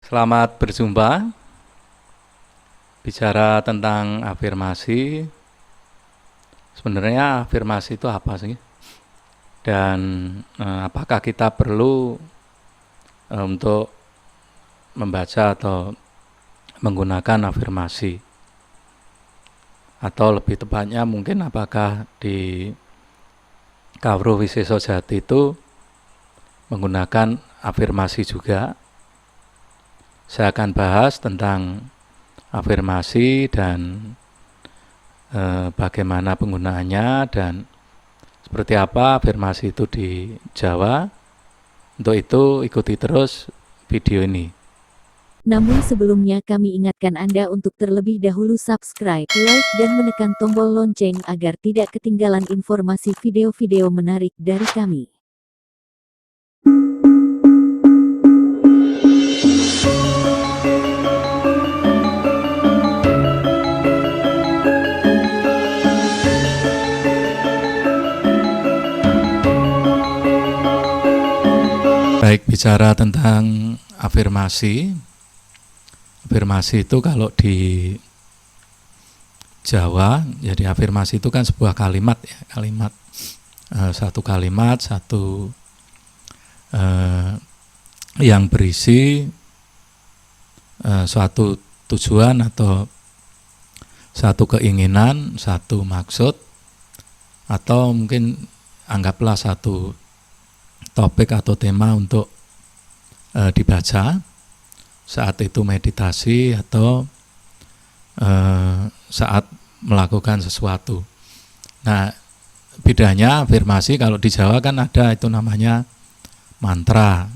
Selamat berjumpa. Bicara tentang afirmasi, sebenarnya afirmasi itu apa sih? Dan apakah kita perlu untuk membaca atau menggunakan afirmasi? Atau lebih tepatnya mungkin apakah di Kawruh Wisesa Jati itu menggunakan afirmasi juga? Saya akan bahas tentang afirmasi dan bagaimana penggunaannya dan seperti apa afirmasi itu di Jawa. Untuk itu ikuti terus video ini. Namun sebelumnya kami ingatkan Anda untuk terlebih dahulu subscribe, like, dan menekan tombol lonceng agar tidak ketinggalan informasi video-video menarik dari kami. Baik, bicara tentang afirmasi. Afirmasi itu kalau di Jawa, jadi afirmasi itu kan sebuah kalimat ya, satu kalimat, satu yang berisi suatu tujuan atau satu keinginan, satu maksud, atau mungkin anggaplah satu topik atau tema untuk dibaca saat itu meditasi atau saat melakukan sesuatu. Nah, bedanya afirmasi kalau di Jawa kan ada itu namanya mantra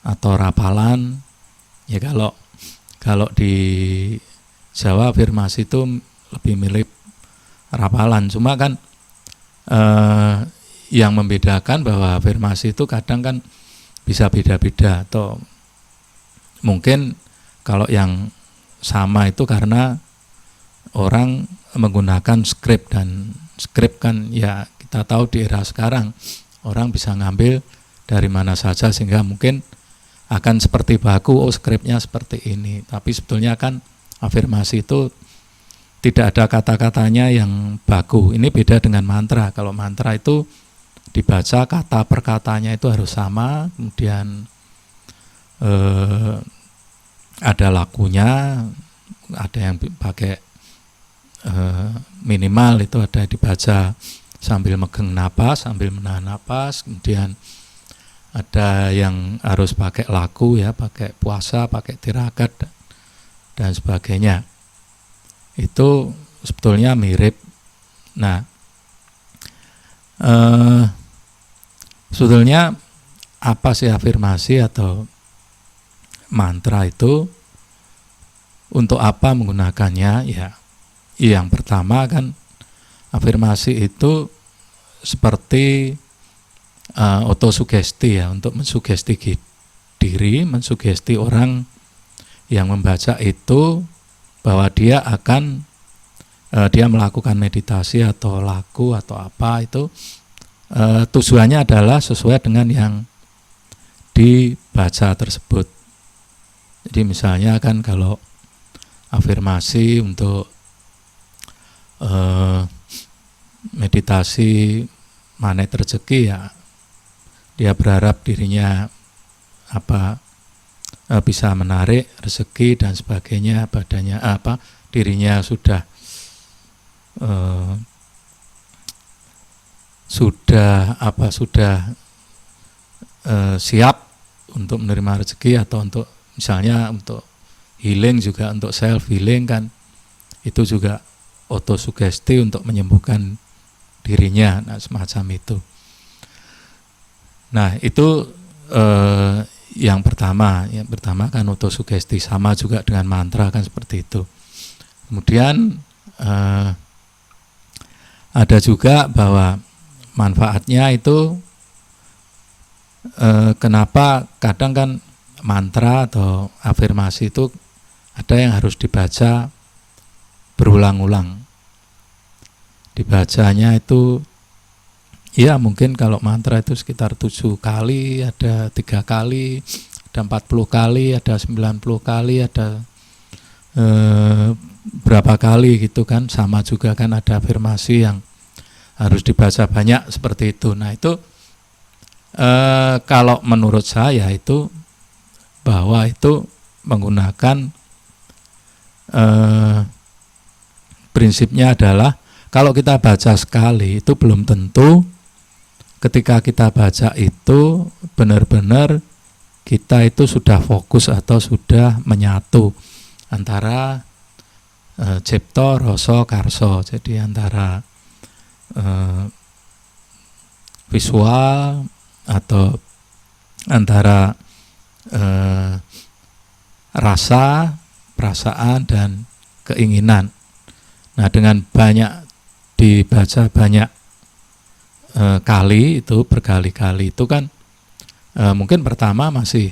atau rapalan. Ya kalau di Jawa afirmasi itu lebih mirip rapalan. Cuma kan yang membedakan bahwa afirmasi itu kadang kan bisa beda-beda, atau mungkin kalau yang sama itu karena orang menggunakan skrip, dan skrip kan ya kita tahu di era sekarang orang bisa ngambil dari mana saja sehingga mungkin akan seperti baku, oh skripnya seperti ini, tapi sebetulnya kan afirmasi itu tidak ada kata-katanya yang baku. Ini beda dengan mantra. Kalau mantra itu dibaca kata per katanya itu harus sama, kemudian ada lakunya, ada yang pakai minimal itu ada dibaca sambil megang napas, sambil menahan napas, kemudian ada yang harus pakai laku ya, pakai puasa, pakai tirakat dan sebagainya. Itu sebetulnya mirip. Nah, sebetulnya apa sih afirmasi atau mantra itu, untuk apa menggunakannya? Ya, yang pertama kan afirmasi itu seperti otosugesti ya, untuk mensugesti diri, mensugesti orang yang membaca itu bahwa dia akan dia melakukan meditasi atau laku atau apa itu tujuannya adalah sesuai dengan yang dibaca tersebut. Jadi misalnya kan kalau afirmasi untuk meditasi magnet rezeki, ya dia berharap dirinya bisa menarik rezeki dan sebagainya, badannya dirinya sudah siap untuk menerima rezeki, atau untuk misalnya untuk healing juga, untuk self healing kan itu juga otosugesti untuk menyembuhkan dirinya, nah semacam itu. Nah itu yang pertama kan otosugesti, sama juga dengan mantra kan seperti itu. Kemudian ada juga bahwa manfaatnya itu kenapa kadang kan mantra atau afirmasi itu ada yang harus dibaca berulang-ulang. Dibacanya itu ya mungkin kalau mantra itu sekitar 7 kali, ada 3 kali, ada 40 kali, ada 90 kali, ada berapa kali gitu kan. Sama juga kan ada afirmasi yang harus dibaca banyak seperti itu. Nah itu kalau menurut saya itu bahwa itu menggunakan prinsipnya adalah kalau kita baca sekali itu belum tentu ketika kita baca itu benar-benar kita itu sudah fokus atau sudah menyatu antara cipta, rasa, karsa. Jadi antara visual atau antara rasa, perasaan dan keinginan. Nah dengan banyak dibaca banyak kali itu berkali-kali itu kan mungkin pertama masih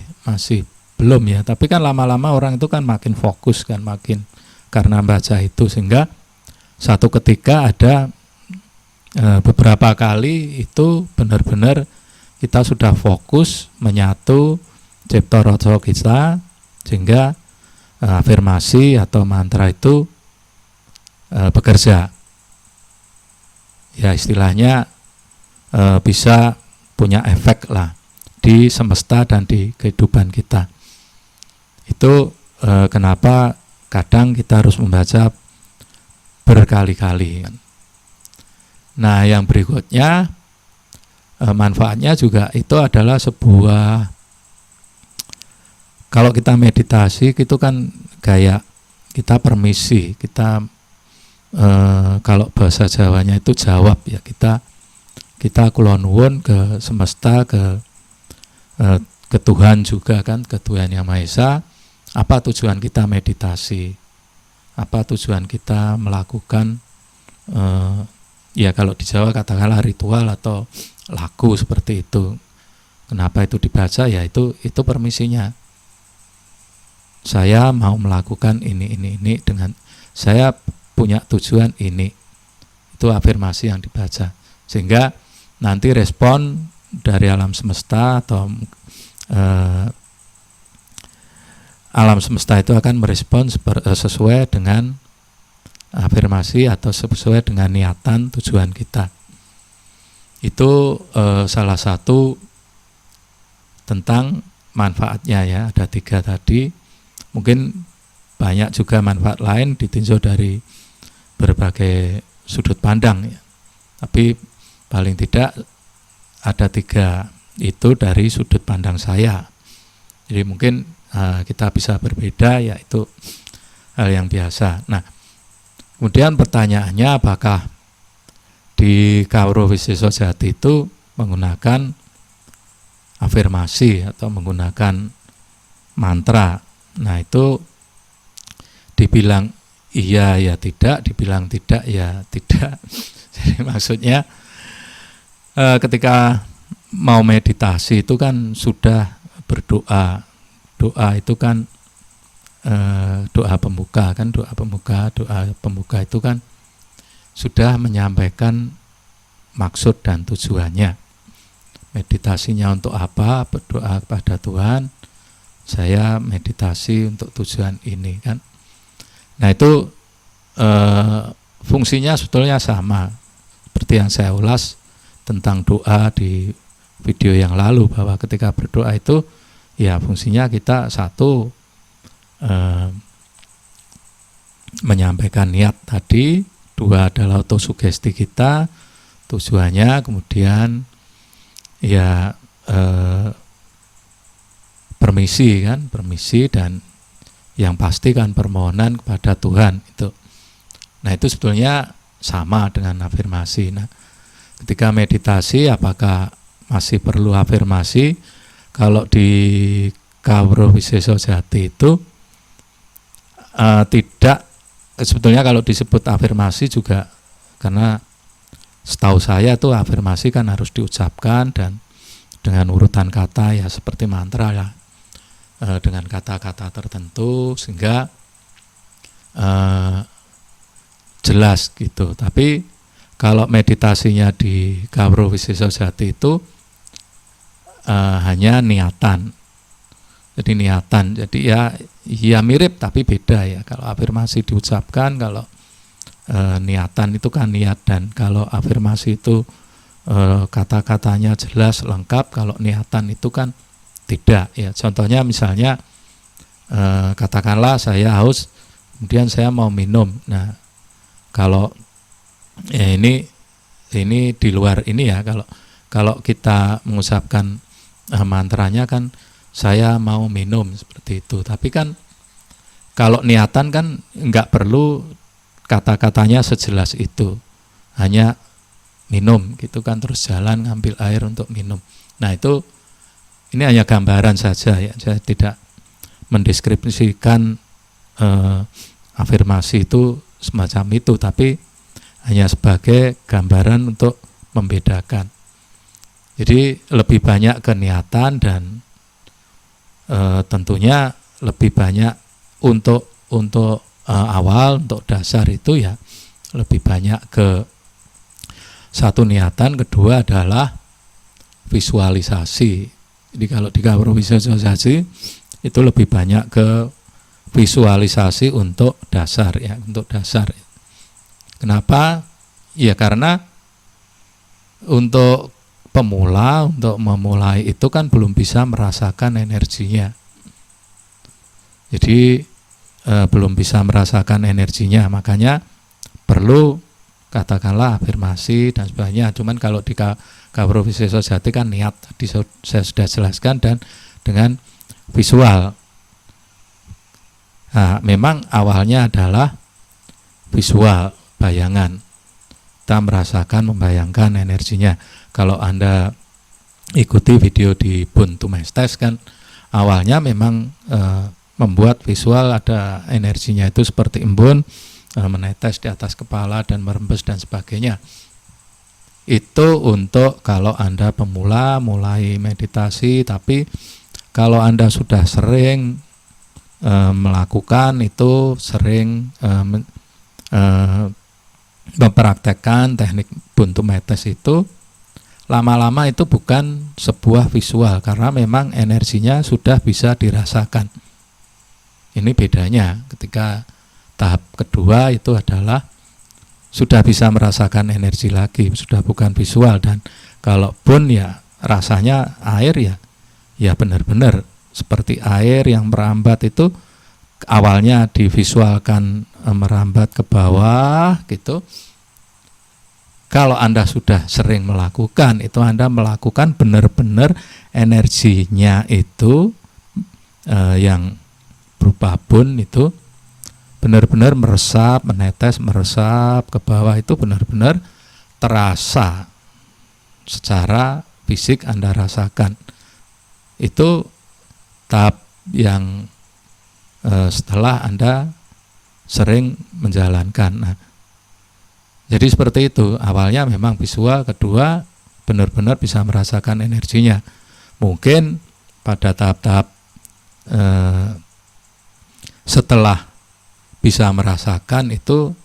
belum ya, tapi kan lama-lama orang itu kan makin fokus kan, makin karena baca itu sehingga satu ketika ada beberapa kali itu benar-benar kita sudah fokus menyatu cipta rasa kita sehingga afirmasi atau mantra itu bekerja. Ya istilahnya bisa punya efek lah di semesta dan di kehidupan kita. Itu kenapa kadang kita harus membaca berkali-kali. Nah yang berikutnya manfaatnya juga itu adalah sebuah, kalau kita meditasi itu kan kayak kita permisi, kita kalau bahasa Jawanya itu jawab ya, kita kula nuwun ke semesta, ke Tuhan juga kan, ke Tuhan Yang Maha Esa, apa tujuan kita meditasi, apa tujuan kita melakukan ya kalau di Jawa katakanlah ritual atau lagu seperti itu. Kenapa itu dibaca? Ya itu permisinya. Saya mau melakukan ini dengan saya punya tujuan ini. Itu afirmasi yang dibaca. Sehingga nanti respon dari alam semesta atau alam semesta itu akan merespon sesuai dengan afirmasi atau sesuai dengan niatan tujuan kita. Itu salah satu tentang manfaatnya ya, ada 3 tadi. Mungkin banyak juga manfaat lain ditinjau dari berbagai sudut pandang ya. Tapi paling tidak ada 3 itu dari sudut pandang saya. Jadi mungkin kita bisa berbeda, ya itu hal yang biasa. Nah, kemudian pertanyaannya apakah di Kawruh Wisesa Jati itu menggunakan afirmasi atau menggunakan mantra. Nah itu dibilang iya ya tidak, dibilang tidak ya tidak. Jadi maksudnya ketika mau meditasi itu kan sudah berdoa. Doa itu kan doa pembuka kan, doa pembuka itu kan sudah menyampaikan maksud dan tujuannya. Meditasinya untuk apa? Berdoa kepada Tuhan. Saya meditasi untuk tujuan ini kan. Nah itu fungsinya sebetulnya sama seperti yang saya ulas tentang doa di video yang lalu, bahwa ketika berdoa itu ya fungsinya kita satu menyampaikan niat tadi, 2 adalah autosugesti kita tujuannya, kemudian ya permisi dan yang pasti kan permohonan kepada Tuhan itu. Nah itu sebetulnya sama dengan afirmasi. Nah ketika meditasi apakah masih perlu afirmasi? Kalau di Kawruh Wisesa Jati itu tidak, sebetulnya kalau disebut afirmasi juga karena setahu saya tuh afirmasi kan harus diucapkan dan dengan urutan kata ya seperti mantra ya, dengan kata-kata tertentu sehingga jelas gitu. Tapi kalau meditasinya di Kawruh Wisesa Jati itu hanya niatan. Jadi niatan. Jadi ya mirip tapi beda ya. Kalau afirmasi diucapkan, kalau niatan itu kan niat, dan kalau afirmasi itu kata-katanya jelas lengkap, kalau niatan itu kan tidak ya. Contohnya misalnya katakanlah saya haus, kemudian saya mau minum. Nah, kalau ini di luar ini ya, kalau kita mengucapkan mantranya kan saya mau minum seperti itu. Tapi kan kalau niatan kan nggak perlu kata-katanya sejelas itu, hanya minum gitu kan, terus jalan ngambil air untuk minum. Nah itu ini hanya gambaran saja ya, saya tidak mendeskripsikan afirmasi itu semacam itu, tapi hanya sebagai gambaran untuk membedakan. Jadi lebih banyak ke niatan, dan tentunya lebih banyak untuk awal, untuk dasar itu ya lebih banyak ke satu niatan, kedua adalah visualisasi. Jadi kalau di Kawruh visualisasi itu lebih banyak ke visualisasi untuk dasar ya, untuk dasar. Kenapa? Ya karena untuk pemula, untuk memulai itu kan belum bisa merasakan energinya. Jadi belum bisa merasakan energinya, makanya perlu katakanlah afirmasi dan sebagainya. Cuman kalau di Kawruh Wisesojati kan niat, tadi saya sudah jelaskan, dan dengan visual. Nah, memang awalnya adalah visual, bayangan. Kita merasakan, membayangkan energinya. Kalau Anda ikuti video di Bun Tumestes kan awalnya memang membuat visual, ada energinya itu seperti embun menetes di atas kepala dan merembes dan sebagainya. Itu untuk kalau Anda pemula mulai meditasi, tapi kalau Anda sudah sering melakukan itu, sering mempraktekkan teknik Bun Tumestes itu, lama-lama itu bukan sebuah visual, karena memang energinya sudah bisa dirasakan. Ini bedanya ketika tahap kedua itu adalah sudah bisa merasakan energi lagi, sudah bukan visual. Dan kalau Bun ya rasanya air ya benar-benar seperti air yang merambat itu, awalnya divisualkan merambat ke bawah gitu. Kalau Anda sudah sering melakukan itu, Anda melakukan benar-benar energinya itu yang berupa Bun itu benar-benar meresap, menetes, meresap ke bawah, itu benar-benar terasa secara fisik, Anda rasakan. Itu tahap yang setelah Anda sering menjalankan. Nah, jadi seperti itu, awalnya memang visual, kedua benar-benar bisa merasakan energinya. Mungkin pada tahap-tahap setelah bisa merasakan itu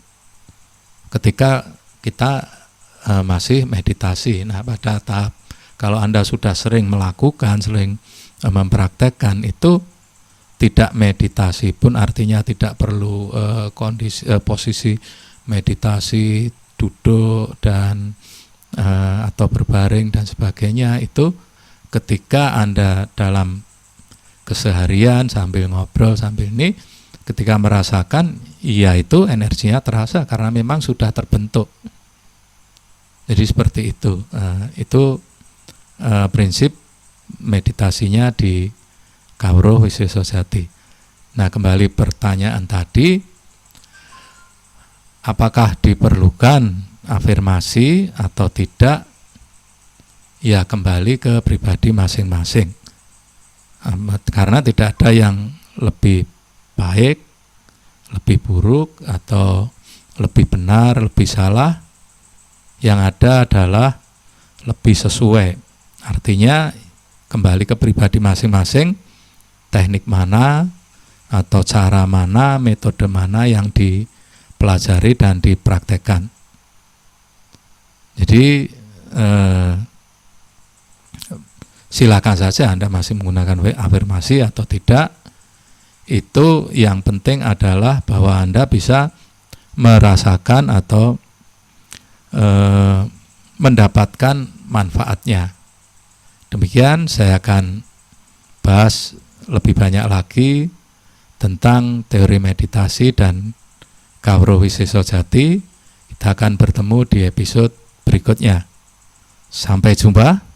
ketika kita masih meditasi. Nah, pada tahap kalau Anda sudah sering melakukan, sering mempraktekkan, itu tidak meditasi pun, artinya tidak perlu posisi meditasi duduk dan atau berbaring dan sebagainya. Itu ketika Anda dalam keseharian sambil ngobrol sambil ini, ketika merasakan, iya itu energinya terasa karena memang sudah terbentuk. Jadi seperti itu. Itu prinsip meditasinya di Kawruh Wisesojati. Nah, kembali pertanyaan tadi, apakah diperlukan afirmasi atau tidak? Ya, kembali ke pribadi masing-masing. Karena tidak ada yang lebih baik, lebih buruk, atau lebih benar, lebih salah. Yang ada adalah lebih sesuai. Artinya kembali ke pribadi masing-masing, teknik mana atau cara mana, metode mana yang dipelajari dan dipraktekkan. silakan saja Anda masih menggunakan afirmasi atau tidak. Itu yang penting adalah bahwa Anda bisa merasakan atau mendapatkan manfaatnya. Demikian saya akan bahas lebih banyak lagi tentang teori meditasi dan Kawruh Wisesa Jati. Kita akan bertemu di episode berikutnya. Sampai jumpa.